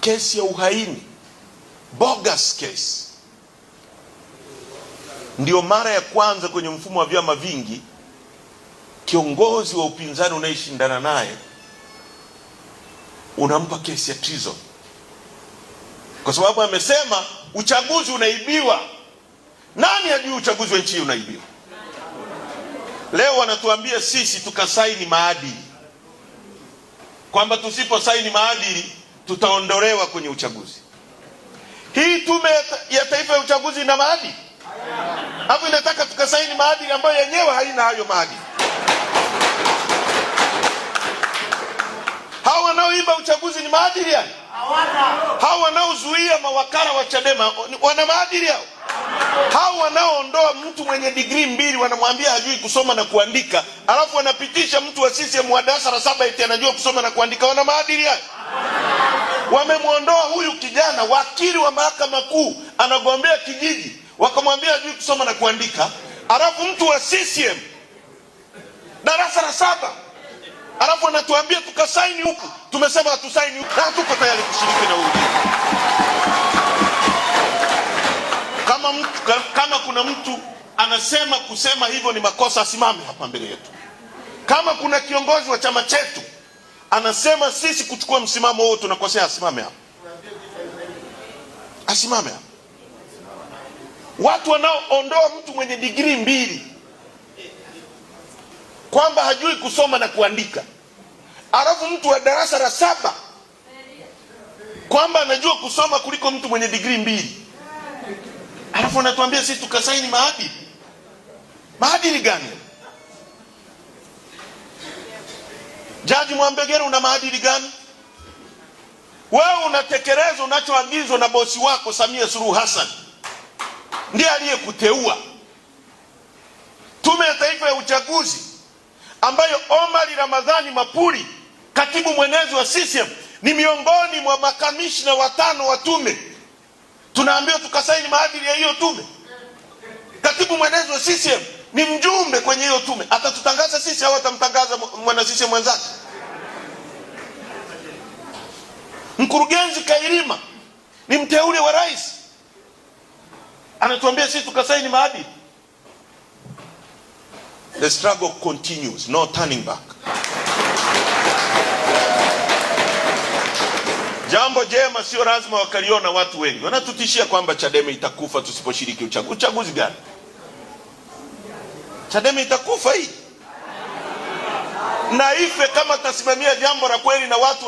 kesi ya uhaini, bogus case. Ndio mara ya kwanza kwenye mfumo wa vyama vingi kiongozi wa upinzani unayeshindana naye unampa kesi ya treason, kwa sababu amesema uchaguzi unaibiwa. Nani hajui uchaguzi wa nchi hii unaibiwa? Leo wanatuambia sisi tukasaini maadili, kwamba tusipo saini maadili tutaondolewa kwenye uchaguzi. Hii tume ya taifa ya uchaguzi ina maadili, hapo inataka tukasaini maadili ambayo yenyewe haina hayo maadili. Hao wanaoiba uchaguzi ni maadili yani? Hao wanaozuia mawakala wa Chadema wana maadili hao? Hao wanaoondoa mtu mwenye degree 2 wanamwambia hajui kusoma na kuandika, alafu wanapitisha mtu wa CCM wa darasa la 7 eti anajua kusoma na kuandika, wana maadili hao? Wamemuondoa huyu kijana wakili wa mahakama kuu anagombea kijiji, wakamwambia hajui kusoma na kuandika, alafu mtu wa CCM darasa la 7 alafu anatuambia tukasaini huku. Tumesema hatusaini huku, na hatuko tayari kushiriki na huyu. Kama kuna mtu anasema kusema hivyo ni makosa, asimame hapa mbele yetu. Kama kuna kiongozi wa chama chetu anasema sisi kuchukua msimamo huo tunakosea, asimame hapa. Asimame hapa. Watu wanaoondoa mtu mwenye degree 2 kwamba hajui kusoma na kuandika, alafu mtu wa darasa la 7 kwamba anajua kusoma kuliko mtu mwenye degree 2, alafu anatuambia sisi tukasaini maadili. Maadili gani? Jaji Mwambegere, una maadili gani? Wewe unatekeleza unachoagizwa na bosi wako Samia Suluhu Hassan, ndiye aliyekuteua. Tume ya Taifa ya Uchaguzi ambayo Omar Ramadhani Mapuri, katibu mwenezi wa CCM, ni miongoni mwa makamishna 5 wa tume, tunaambiwa tukasaini maadili ya hiyo tume. Katibu mwenezi wa CCM ni mjumbe kwenye hiyo tume, atatutangaza sisi au atamtangaza mwana CCM mwenzake? Mkurugenzi Kairima ni mteule wa rais, anatuambia sisi tukasaini maadili. The struggle continues, no turning back. Jambo jema sio lazima wakaliona watu wengi. Wanatutishia kwamba Chadema itakufa tusiposhiriki uchaguzi. Uchaguzi gani? Chadema itakufa hii? Na ife kama tasimamia jambo la kweli na watu